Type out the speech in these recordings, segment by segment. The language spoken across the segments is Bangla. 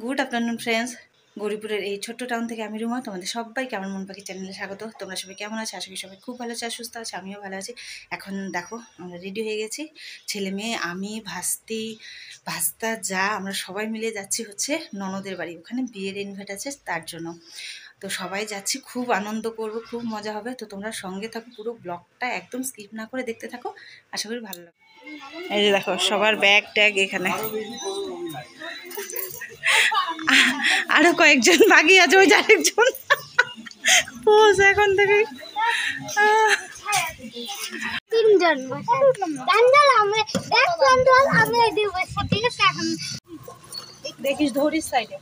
গুড আফটারনুন ফ্রেন্ডস, গৌরীপুরের এই ছোট্ট টাউন থেকে আমি রুমা। তোমাদের সবাইকে আমার মন পাখি চ্যানেলে স্বাগত। তোমরা সবাই কেমন আছো? আশা করি সবাই খুব ভালো আছে আর সুস্থ আছে। আমিও ভালো আছি। এখন দেখো আমরা রেডি হয়ে গেছি, ছেলে মেয়ে, আমি, ভাস্তা, যা আমরা সবাই মিলে যাচ্ছি হচ্ছে ননদের বাড়ি। ওখানে বিয়ের ইনভাইট আছে, তার জন্য তো সবাই যাচ্ছি। খুব আনন্দ করব, খুব মজা হবে। তো তোমরা সঙ্গে থাকো, পুরো ব্লগটা একদম স্কিপ না করে দেখতে থাকো, আশা করি ভালো লাগবে। এই যে দেখো সবার ব্যাগ ট্যাগ এখানে, আরো কয়েকজন বাকি আছে, ওই যে আরেকজন পোজ এখন থেকে তিনজন দেখিস ধরিস সাইডে।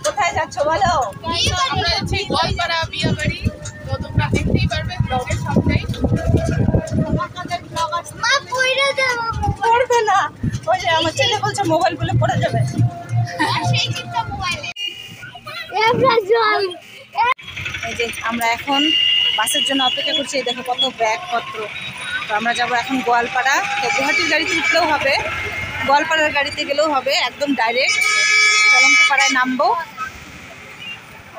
কোথায় যাচ্ছ বলো? আমরা যাচ্ছি গোয়ালপাড়া বিয়ে বাড়ি, তো তোমরা দেখতেই পারবে ব্লগের সবটাই। পড়বে না, ওই যে আমার ছেলে বলছে মোবাইল বলে পড়ে যাবে। এই যে আমরা এখন বাসের জন্য অপেক্ষা করছি। এই দেখো কত ব্যাগপত্র। তো আমরা যাবো এখন গোয়ালপাড়া। তো গুয়াহাটির গাড়িতে উঠলেও হবে, গোয়ালপাড়ার গাড়িতে গেলেও হবে, একদম ডাইরেক্ট চলন্তপাড়ায় নামবো।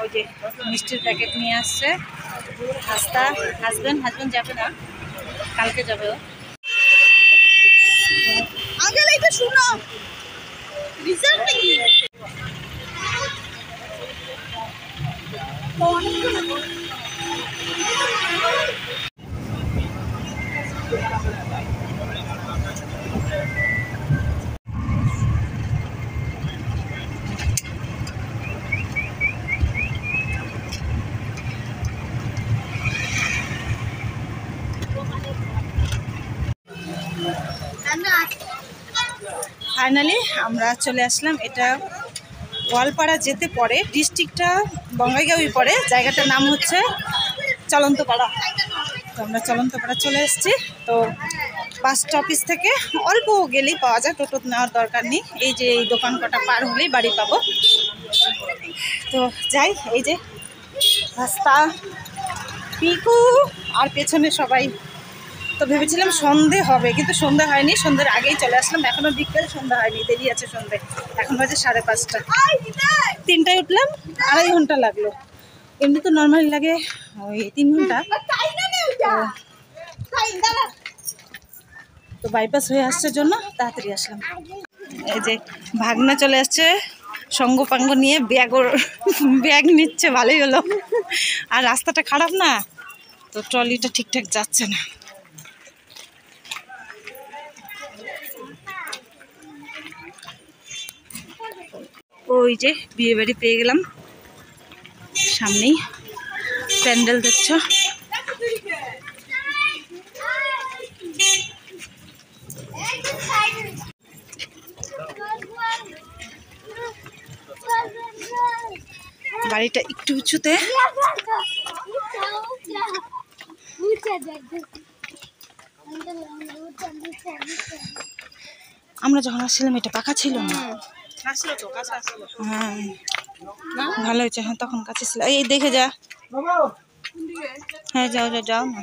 ওই যে মিষ্টির প্যাকেট নিয়ে আসছে হাসতা। হাজবেন্ড যাবে না, কালকে যাবে ও। আঙ্কেল এইটা শুনো, রিজাল্ট কি? ফাইনালি আমরা চলে আসলাম। এটা গোয়ালপাড়া যেতে পড়ে, ডিস্ট্রিক্টটা বঙ্গাইগাঁওই পড়ে, জায়গাটার নাম হচ্ছে চলন্তপাড়া। তো আমরা চলন্তপাড়া চলে এসেছি। তো বাস স্টপেজ থেকে অল্প গেলেই পাওয়া যায়, টোটো নেওয়ার দরকার নেই। এই যে এই দোকান কটা পার হলেই বাড়ি পাবো। তো যাই, এই যে রাস্তা, পিকু আর পেছনে সবাই। তো ভেবেছিলাম সন্ধে হবে, কিন্তু সন্ধে হয়নি। সন্ধ্যের আগেই চলে আসলাম, এখনো বিকেল, সন্ধ্যা হয়নি, দেরি আছে সন্ধে। এখন বাজে 5:30। 3টায় উঠলাম, 2.5 ঘন্টা লাগলো। এমনি তো নর্মালি লাগে ওই 3 ঘন্টা। তো বাইপাস হয়ে আসছে জন্য তাড়াতাড়ি আসলাম। এই যে ভাগনা চলে আসছে সঙ্গপাঙ্গ নিয়ে, ব্যাগ নিচ্ছে, ভালোই হলো। আর রাস্তাটা খারাপ না, তো ট্রলিটা ঠিকঠাক যাচ্ছে না। ওই যে বিয়ে বাড়ি পেয়ে গেলাম, সামনেই প্যান্ডেল দেখছো। বাড়িটা একটু উঁচুতে। আমরা যখন আসছিলাম এটা পাকা ছিল না। হ্যাঁ ভালো হয়েছে, হ্যাঁ তখন কাছে ছিল। এই দেখে যা, হ্যাঁ যাও যাও যাও না,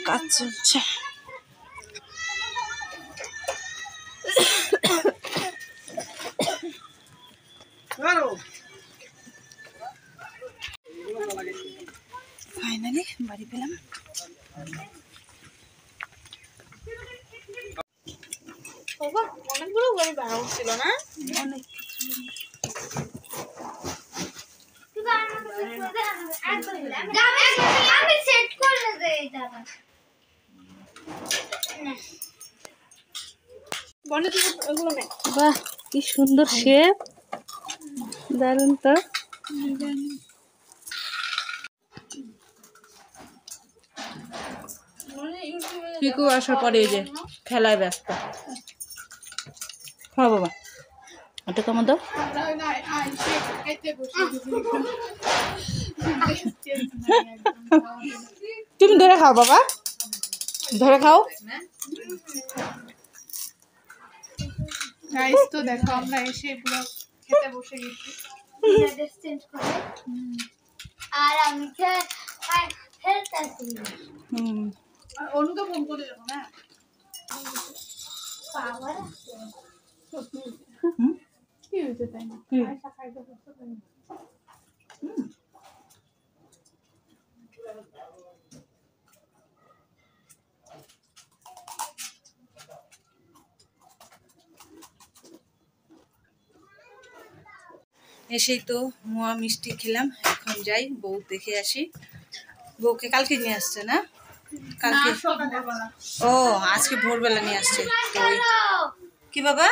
কাজ চলছে। ফাইনালি বাড়ি পেলাম। অনেকগুলো গাড়ি ভাড়া ছিল না? অনেক বাহ, কি সুন্দর শেপ, দারুণ তো। পিকু আসার পরে এই যে খেলায় ব্যস্ত। হ্যাঁ বাবা, ওটা কেমন দাও। তুমি ধরে খাও বাবা, ধরে খাও। গাইস তো দেখো আমরা এসে পুরো খেতে বসে গেছি। আর আমি খেলতেছি। অনুকে ফোন করে দেবো না কি হয়েছে তাই না এসেই তো মোয়া মিষ্টি খেলাম, এখন যাই বউ দেখে আসি। বউকে কালকে নিয়ে আসছে না? কালকে ও আজকে ভোরবেলা নিয়ে আসছে। তো কি বাবা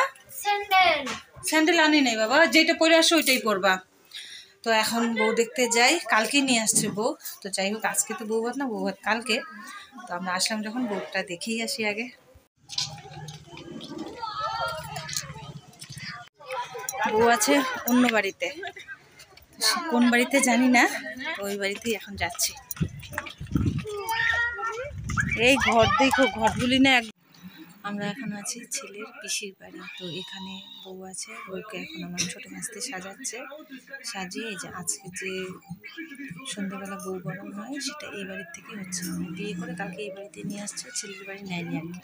স্যান্ডেল আনি নাই বাবা, যেটা পরে আসো ওইটাই পরবা। তো এখন বউ দেখতে যাই, কালকে নিয়ে আসছে বউ। তো যাই হোক, আজকে তো বউ ভাত না, বউ ভাত কালকে। তো আমরা আসলাম যখন, বউটা দেখেই আসি আগে। বউ আছে অন্য বাড়িতে, কোন বাড়িতে জানি না, ওই বাড়িতেই এখন যাচ্ছি। এই ঘর দেখো, ঘরগুলি না আমরা এখন আছি ছেলের পিসির বাড়ি। তো এখানে বউ আছে, বউকে এখন আমার ছোটো মাছতে সাজাচ্ছে। সাজিয়ে এই যে আজকে যে সন্ধ্যাবেলা বউ গরম হয় সেটা এই বাড়ির থেকে হচ্ছে, বিয়ে করে কালকে এই বাড়িতে নিয়ে আসছে, ছেলের বাড়ি নেয়নি আর কি।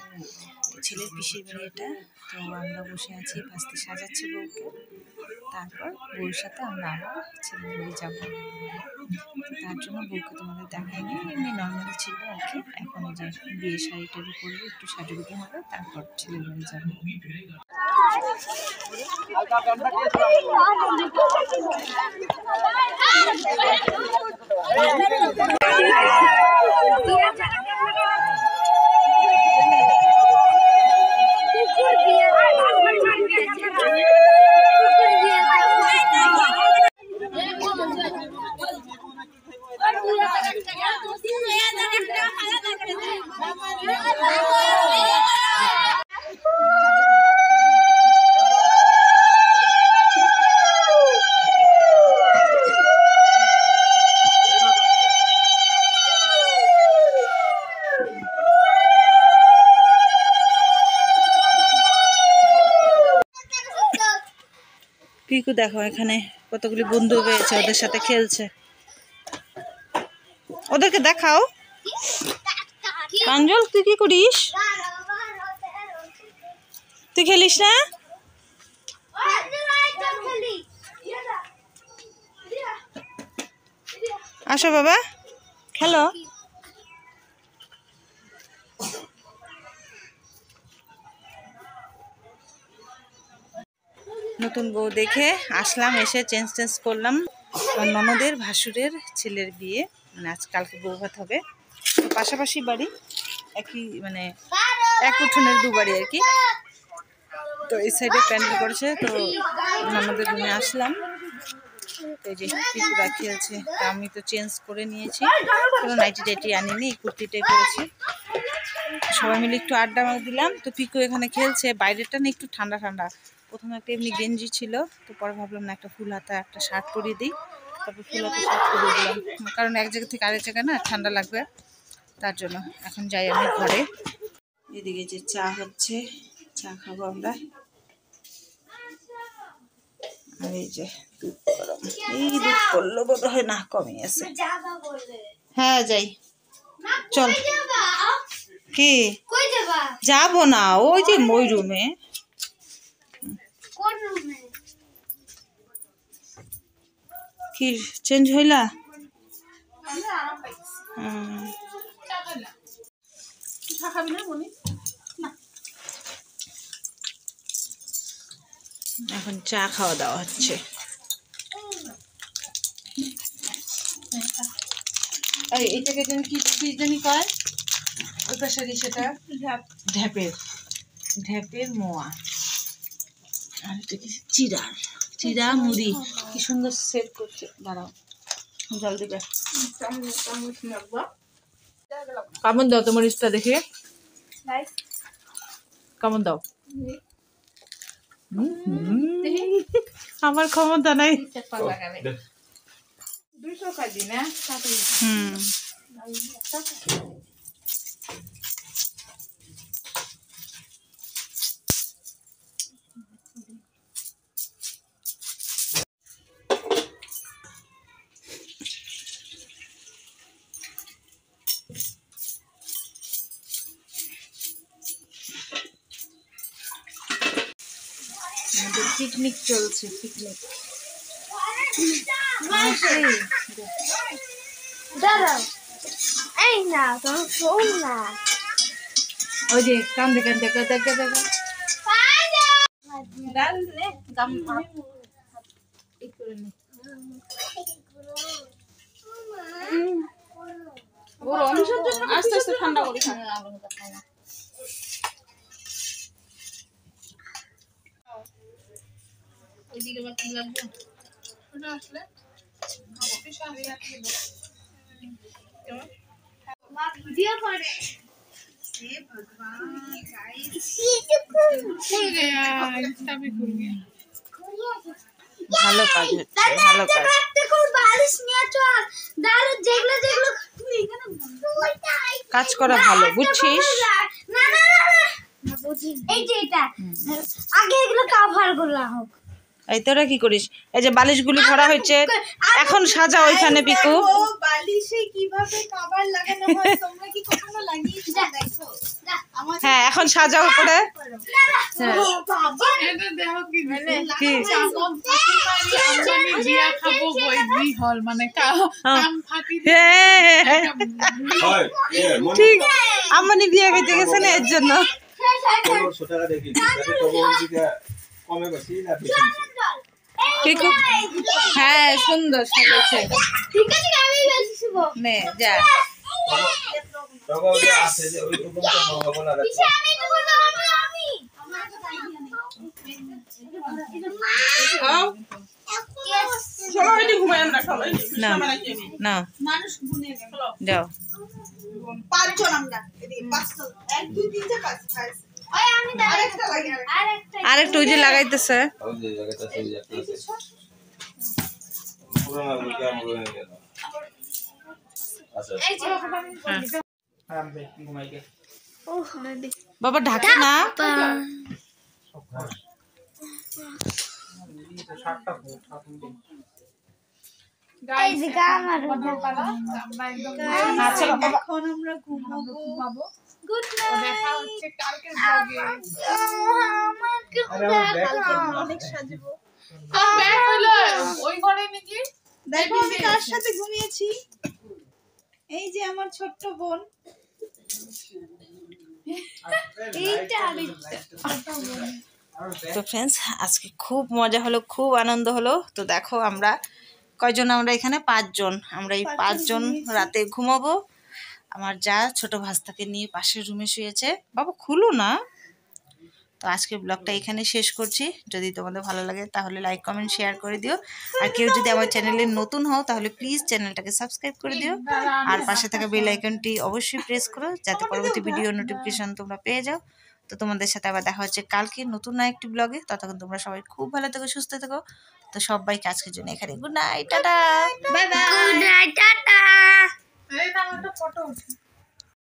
তো ছেলের পিসির বাড়ি এটা। তো আমরা বসে আছি, ভাস্তে সাজাচ্ছে বউকে। তারপর বউর সাথে আমরা আবার ছেলের বাড়ি যাবো। তার জন্য বউকে তোমাদের দেখাইনি, এমনি নর্মাল ছিল আর কি। এখন যে বিয়ে শাড়িটারি করবো, একটু সাজুগুজু হবে, তারপর ছেলের বাড়ি যাবো। পিকু দেখো এখানে কতগুলি বন্ধু পেয়েছে, ওদের সাথে খেলছে। ওদেরকে দেখাও। প্রাঞ্জল তুই কি করিস? তুই খেলিস না? আসো বাবা, খেলো। নতুন বউ দেখে আসলাম, এসে চেঞ্জ করলাম। আমার ননদের ভাসুরের ছেলের বিয়ে, মানে আজ কালকে বউ ভাত হবে। তো পাশাপাশি বাড়ি, একই মানে এক উঠোনের দু বাড়ি আর কি। তো এই সাইডে প্যান্ডেল করেছে, তো ননদের রুমে আসলাম। এই যে পিকুরা খেলছে, তা আমি তো চেঞ্জ করে নিয়েছি, কোনো নাইটি টাইটি আনিনি, কুর্তিটাই পরেছি। সবাই মিলে একটু আড্ডা দিলাম। তো পিকু এখানে খেলছে, বাইরেটা না একটু ঠান্ডা ঠান্ডা। প্রথমে একটা এমনি গেঞ্জি ছিল, তো পরে ভাবলাম না একটা ফুল হাতা একটা শার্ট পরিয়ে দিই। তারপর ফুল হাতা শার্ট পরিয়ে দিলাম, কারণ এক জায়গা থেকে আরেক জায়গায় না ঠান্ডা লাগবে, তার জন্য। এখন যাই আমি ঘরে। এদিকে যে চা হচ্ছে, চা খাবো আমরা। আর এই যে দুধ গরম, এই দুধ করলো বোধ হয় না, কমে আছে। হ্যাঁ যাই, চল। কি যাবো না, ওই যে ওই রুমে। কি চেঞ্জ হইলা? এখন চা খাওয়া দাওয়া হচ্ছে। এটাকে যেন কি জানি কয় ওই পাশে, সেটা ঢ্যাপের ঢ্যাপের মোয়া। আর এটা কি চিড়া মুড়ি, কি সুন্দর সেট করছে। দাঁড়াও জল দিবে। কেমন দাও তোমার ইস্তা দেখে? কেমন দাও? আমার ক্ষমতা নাই। আমাদের পিকনিক চলছে, পিকনিক। দাঁড়াও, এই না তোমার ফোন না, ওই যে কান্দে কান্দে দেখে দেখো ডাল নে গাম এই করে নে। গরম আস্তে আস্তে ঠান্ডা করে খাবে। ওইদিকে আবার কি লাগবে ওটা আসলে মা ভিডিও করে। खुल गया इंस्टा भी खुल गया ভালো কাজ হচ্ছে, ভালো কাজ। দেখো বালিশ নিয়ে চল, দাঁড়া যেগুলো যেগুলো কাজ করা ভালো, বুঝছিস? না না না না বুঝি, এই যে এটা আগে এগুলো কভার গুলো হোক। এই তোরা কি করিস? এই যে বালিশগুলি ভরা হয়েছে, এখন সাজা ওইখানে পিকু। বালিশে কিভাবে কভার লাগানো হয় তোমরা কি কখনো লাগিয়েছো? দেখো হ্যাঁ এখন সাজা উপরে। এটা দেখো কি কি আমদানি বিয়া খাবো বই হল মানে কাম ফাঁকি ঠিক আম্মানি বিয়ে খেতে গেছে না, এর জন্য। পিকু হ্যাঁ সুন্দর সাজাচ্ছে। ঠিক আছে আমি বেশি শুভ নে যা। পিছে আমি তো বলবো আমি না না মানুষ গুনে গেল যাও। 5 জন আমরা এদিকে 5 জন 1 2 3 4 5 ওই আমি আরেকটা লাগে আরেকটা আরেকটু ওই যে লাগাইতেছে। এই যে বাবা ঢাকে না। এই যে আমার আচ্ছা বাবা এখন আমরা ঘুমাবো গুড দেখা হচ্ছে কালকের ব্লগে আমাকে কালকে আমরা অনেক সাজবো ব্যাক হলো ওই ঘরে নাকি দেখো আমি কার সাথে ঘুমিয়েছি। এই যে আমার ছোট্ট বোন, এইটা তো ফ্রেন্ডস আজকে খুব মজা হলো, খুব আনন্দ হলো। তো দেখো আমরা কয়জন, আমরা এখানে 5 জন। আমরা এই 5 জন রাতে ঘুমাবো। আমার যা ছোট ভাস্তাকে নিয়ে পাশের রুমে শুয়েছে। বাবা খুলো না। তো আজকের ব্লগটা এখানে শেষ করছি। যদি তোমাদের ভালো লাগে তাহলে লাইক কমেন্ট শেয়ার করে দিও। আর কেউ যদি আমার চ্যানেলে নতুন হও তাহলে প্লিজ চ্যানেলটাকে সাবস্ক্রাইব করে দিও। আর পাশে থাকা বেল আইকনটি অবশ্যই প্রেস করো যাতে পরবর্তী ভিডিও নোটিফিকেশন তোমরা পেয়ে যাও। তো তোমাদের সাথে আবার দেখা হচ্ছে কালকে নতুন একটি ব্লগে। ততক্ষণ তোমরা সবাই খুব ভালো থেকো, সুস্থ থেকো। তো সবাইকে আজকের জন্য এখানে good night, tata, bye bye. Good night tata. এই না একটা ফটো উঠে